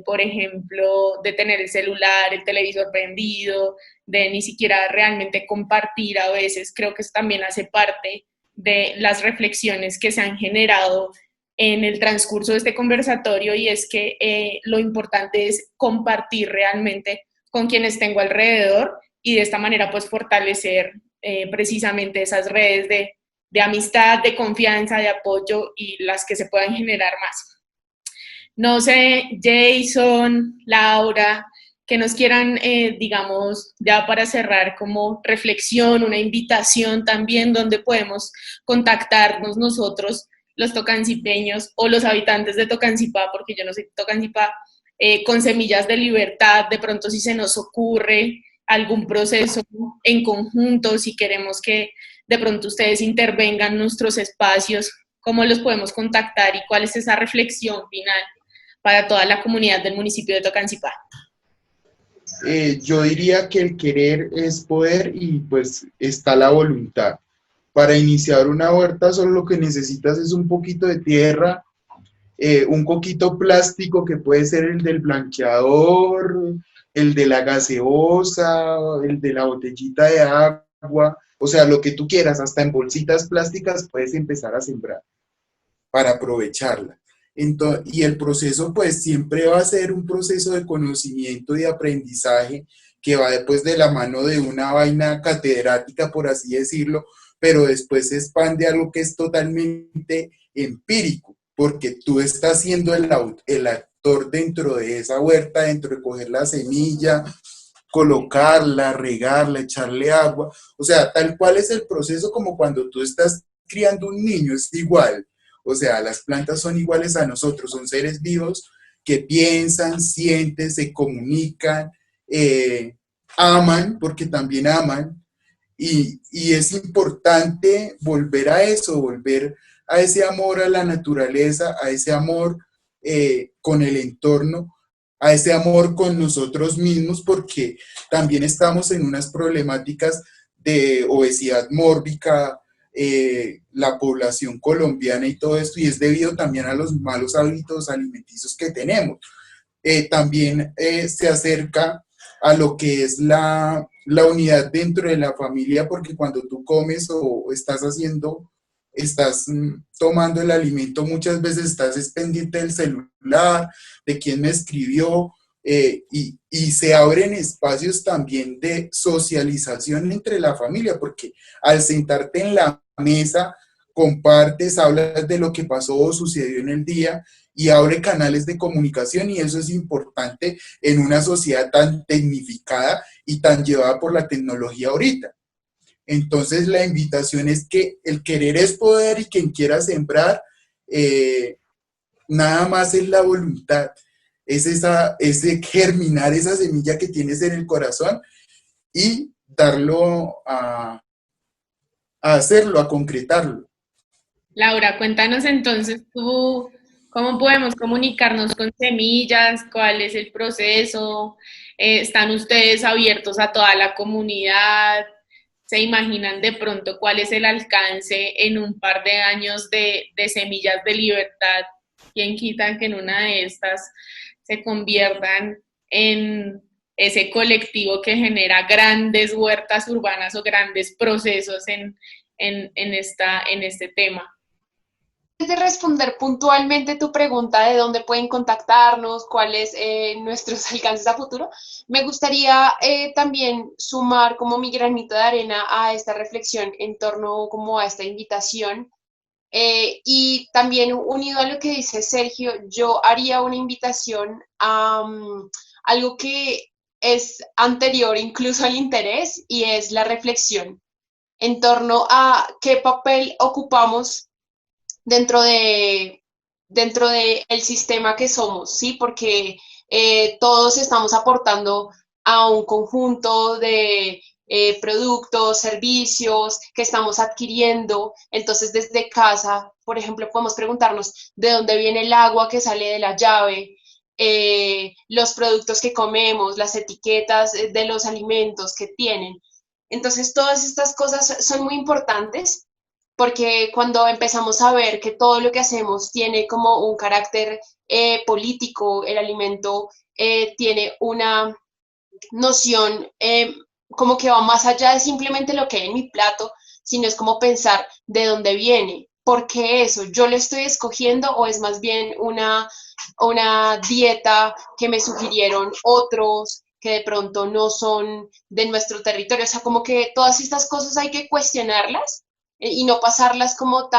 por ejemplo, de tener el celular, el televisor prendido, de ni siquiera realmente compartir a veces. Creo que eso también hace parte de las reflexiones que se han generado en el transcurso de este conversatorio, y es que lo importante es compartir realmente con quienes tengo alrededor y de esta manera pues fortalecer precisamente esas redes de amistad, de confianza, de apoyo y las que se puedan generar más. No sé, Jason, Laura, que nos quieran, digamos, ya para cerrar como reflexión, una invitación también donde podemos contactarnos nosotros, los tocancipeños o los habitantes de Tocancipá, porque yo no soy Tocancipá, con Semillas de Libertad, de pronto si se nos ocurre algún proceso en conjunto, si queremos que de pronto ustedes intervengan en nuestros espacios, cómo los podemos contactar y cuál es esa reflexión final para toda la comunidad del municipio de Tocancipá. Yo diría que el querer es poder y pues está la voluntad. Para iniciar una huerta solo lo que necesitas es un poquito de tierra, un coquito plástico que puede ser el del blanqueador, el de la gaseosa, el de la botellita de agua, o sea, lo que tú quieras, hasta en bolsitas plásticas puedes empezar a sembrar para aprovecharla. Entonces, y el proceso pues siempre va a ser un proceso de conocimiento y de aprendizaje que va después de la mano de una vaina catedrática, por así decirlo, pero después se expande a algo que es totalmente empírico, porque tú estás siendo el actor dentro de esa huerta, dentro de coger la semilla, colocarla, regarla, echarle agua, o sea, tal cual es el proceso como cuando tú estás criando un niño, es igual. O sea, las plantas son iguales a nosotros, son seres vivos que piensan, sienten, se comunican, aman, porque también aman, y es importante volver a eso, volver a ese amor a la naturaleza, a ese amor con el entorno, a ese amor con nosotros mismos, porque también estamos en unas problemáticas de obesidad mórbica, la población colombiana y todo esto, y es debido también a los malos hábitos alimenticios que tenemos. También se acerca a lo que es la unidad dentro de la familia, porque cuando tú comes o estás haciendo, estás tomando el alimento, muchas veces estás pendiente del celular, de quién me escribió, y se abren espacios también de socialización entre la familia, porque al sentarte en la mesa, compartes, hablas de lo que pasó o sucedió en el día, y abre canales de comunicación, y eso es importante en una sociedad tan tecnificada y tan llevada por la tecnología ahorita. Entonces la invitación es que el querer es poder, y quien quiera sembrar, nada más es la voluntad, es ese germinar esa semilla que tienes en el corazón y darlo a hacerlo, a concretarlo. Laura, cuéntanos entonces tú, ¿cómo podemos comunicarnos con Semillas? ¿Cuál es el proceso? ¿Están ustedes abiertos a toda la comunidad? ¿Se imaginan de pronto cuál es el alcance en un par de años de Semillas de Libertad? ¿Quién quita que en una de estas se conviertan en ese colectivo que genera grandes huertas urbanas o grandes procesos en este tema? Antes de responder puntualmente tu pregunta de dónde pueden contactarnos, cuáles nuestros alcances a futuro, me gustaría también sumar como mi granito de arena a esta reflexión en torno como a esta invitación. Y también unido a lo que dice Sergio, yo haría una invitación a algo que es anterior incluso al interés, y es la reflexión en torno a qué papel ocupamos dentro de el sistema que somos, ¿sí? Porque todos estamos aportando a un conjunto de productos, servicios que estamos adquiriendo. Entonces, desde casa, por ejemplo, podemos preguntarnos de dónde viene el agua que sale de la llave, los productos que comemos, las etiquetas de los alimentos que tienen. Entonces, todas estas cosas son muy importantes, porque cuando empezamos a ver que todo lo que hacemos tiene como un carácter político, el alimento tiene una noción como que va más allá de simplemente lo que hay en mi plato, sino es como pensar de dónde viene, por qué eso, yo lo estoy escogiendo o es más bien una dieta que me sugirieron otros que de pronto no son de nuestro territorio. O sea, como que todas estas cosas hay que cuestionarlas y no pasarlas como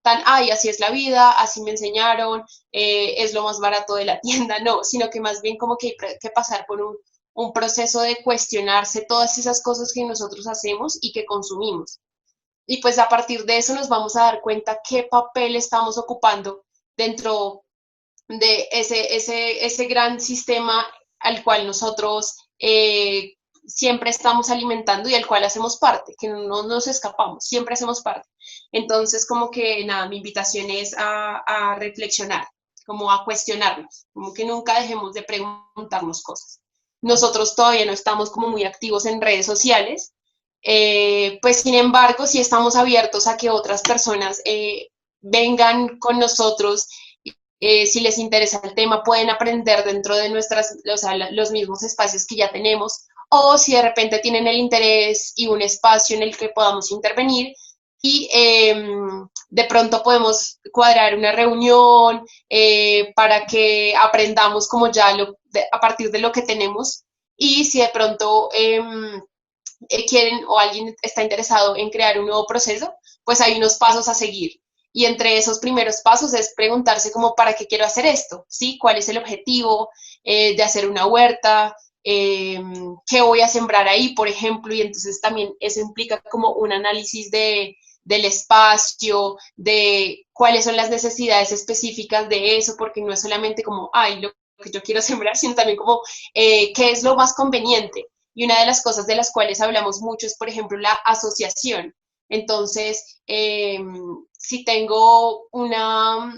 ay, así es la vida, así me enseñaron, es lo más barato de la tienda, no, sino que más bien como que hay que pasar por un proceso de cuestionarse todas esas cosas que nosotros hacemos y que consumimos. Y pues a partir de eso nos vamos a dar cuenta qué papel estamos ocupando dentro de ese gran sistema al cual nosotros siempre estamos alimentando y al cual hacemos parte, que no nos escapamos, siempre hacemos parte. Entonces, como que nada, mi invitación es a reflexionar, como a cuestionarnos, como que nunca dejemos de preguntarnos cosas. Nosotros todavía no estamos como muy activos en redes sociales, pues sin embargo, sí estamos abiertos a que otras personas vengan con nosotros. Si les interesa el tema, pueden aprender dentro de los mismos espacios que ya tenemos, o si de repente tienen el interés y un espacio en el que podamos intervenir y de pronto podemos cuadrar una reunión para que aprendamos como ya a partir de lo que tenemos, y si de pronto quieren o alguien está interesado en crear un nuevo proceso, pues hay unos pasos a seguir. Y entre esos primeros pasos es preguntarse como, ¿para qué quiero hacer esto? ¿Sí? ¿Cuál es el objetivo de hacer una huerta? qué voy a sembrar ahí, por ejemplo, y entonces también eso implica como un análisis del espacio, de cuáles son las necesidades específicas de eso, porque no es solamente como, ay, lo que yo quiero sembrar, sino también como qué es lo más conveniente. Y una de las cosas de las cuales hablamos mucho es, por ejemplo, la asociación. Entonces, si tengo una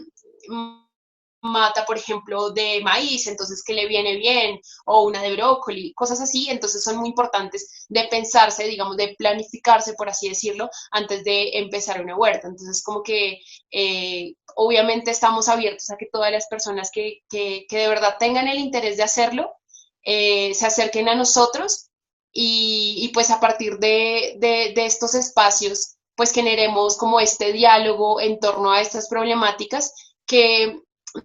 mata, por ejemplo, de maíz, entonces que le viene bien, o una de brócoli, cosas así, entonces son muy importantes de pensarse, digamos, de planificarse, por así decirlo, antes de empezar una huerta. Entonces, como que obviamente estamos abiertos a que todas las personas que de verdad tengan el interés de hacerlo, se acerquen a nosotros y pues a partir de estos espacios, pues generemos como este diálogo en torno a estas problemáticas que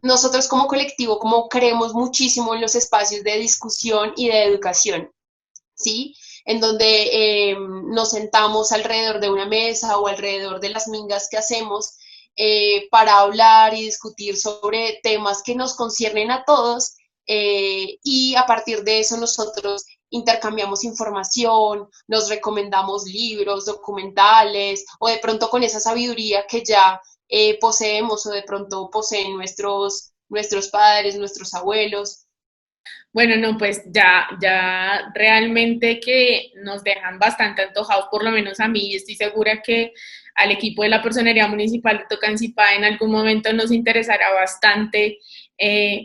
nosotros como colectivo, como creemos muchísimo en los espacios de discusión y de educación, ¿sí? En donde nos sentamos alrededor de una mesa o alrededor de las mingas que hacemos para hablar y discutir sobre temas que nos conciernen a todos y a partir de eso nosotros intercambiamos información, nos recomendamos libros, documentales o de pronto con esa sabiduría que ya poseemos o de pronto poseen nuestros padres, nuestros abuelos. Bueno, no, pues ya realmente que nos dejan bastante antojados, por lo menos a mí, estoy segura que al equipo de la Personería Municipal de Tocancipá en algún momento nos interesará bastante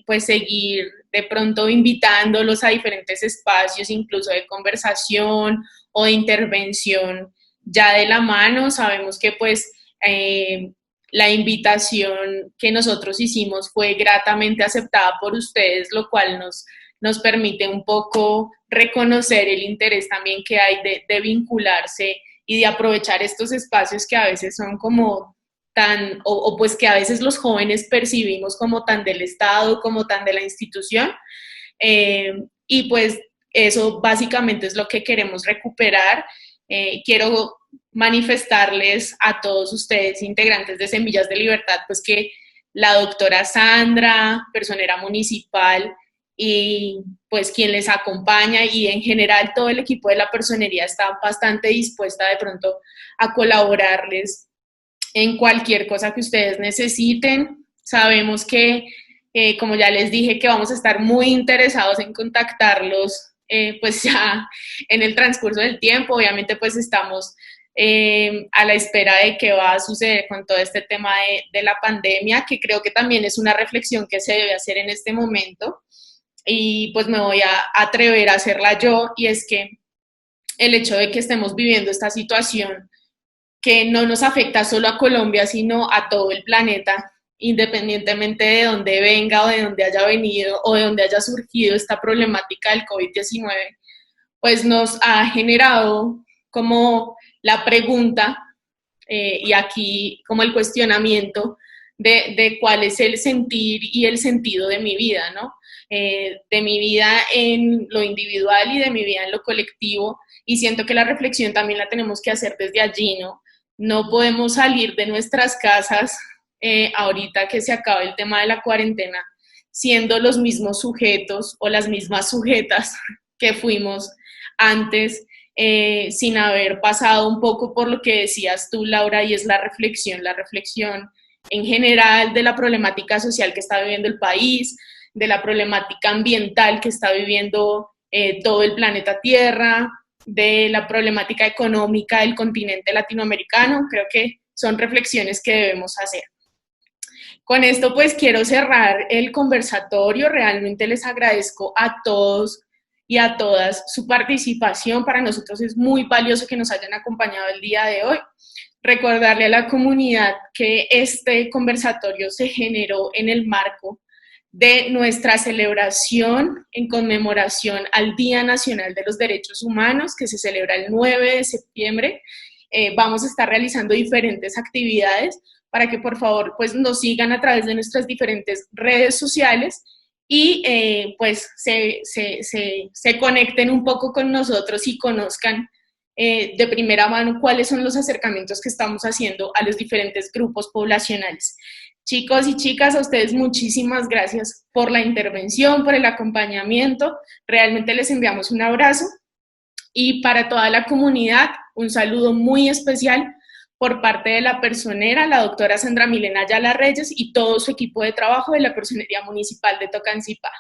pues seguir de pronto invitándolos a diferentes espacios, incluso de conversación o de intervención ya de la mano. Sabemos que pues la invitación que nosotros hicimos fue gratamente aceptada por ustedes, lo cual nos permite un poco reconocer el interés también que hay de vincularse y de aprovechar estos espacios que a veces son como tan, o pues que a veces los jóvenes percibimos como tan del Estado, como tan de la institución. Y pues eso básicamente es lo que queremos recuperar. Quiero manifestarles a todos ustedes, integrantes de Semillas de Libertad, pues que la doctora Sandra, personera municipal, y pues quien les acompaña y en general todo el equipo de la personería está bastante dispuesta de pronto a colaborarles en cualquier cosa que ustedes necesiten. Sabemos que, como ya les dije, que vamos a estar muy interesados en contactarlos pues ya en el transcurso del tiempo. Obviamente pues estamos a la espera de qué va a suceder con todo este tema de la pandemia, que creo que también es una reflexión que se debe hacer en este momento. Y pues me voy a atrever a hacerla yo, y es que el hecho de que estemos viviendo esta situación que no nos afecta solo a Colombia, sino a todo el planeta, independientemente de dónde venga o de dónde haya venido o de dónde haya surgido esta problemática del COVID-19, pues nos ha generado como la pregunta y aquí como el cuestionamiento de cuál es el sentir y el sentido de mi vida, ¿no? De mi vida en lo individual y de mi vida en lo colectivo, y siento que la reflexión también la tenemos que hacer desde allí, ¿no? No podemos salir de nuestras casas ahorita que se acaba el tema de la cuarentena siendo los mismos sujetos o las mismas sujetas que fuimos antes, sin haber pasado un poco por lo que decías tú, Laura, y es la reflexión en general de la problemática social que está viviendo el país, de la problemática ambiental que está viviendo todo el planeta Tierra, de la problemática económica del continente latinoamericano. Creo que son reflexiones que debemos hacer. Con esto pues quiero cerrar el conversatorio. Realmente les agradezco a todos y a todas su participación. Para nosotros es muy valioso que nos hayan acompañado el día de hoy. Recordarle a la comunidad que este conversatorio se generó en el marco de nuestra celebración en conmemoración al Día Nacional de los Derechos Humanos, que se celebra el 9 de septiembre. Vamos a estar realizando diferentes actividades para que por favor pues nos sigan a través de nuestras diferentes redes sociales y pues se conecten un poco con nosotros y conozcan de primera mano cuáles son los acercamientos que estamos haciendo a los diferentes grupos poblacionales. Chicos y chicas, a ustedes muchísimas gracias por la intervención, por el acompañamiento. Realmente les enviamos un abrazo. Y para toda la comunidad, un saludo muy especial por parte de la personera, la doctora Sandra Milena Ayala Reyes y todo su equipo de trabajo de la Personería Municipal de Tocancipá.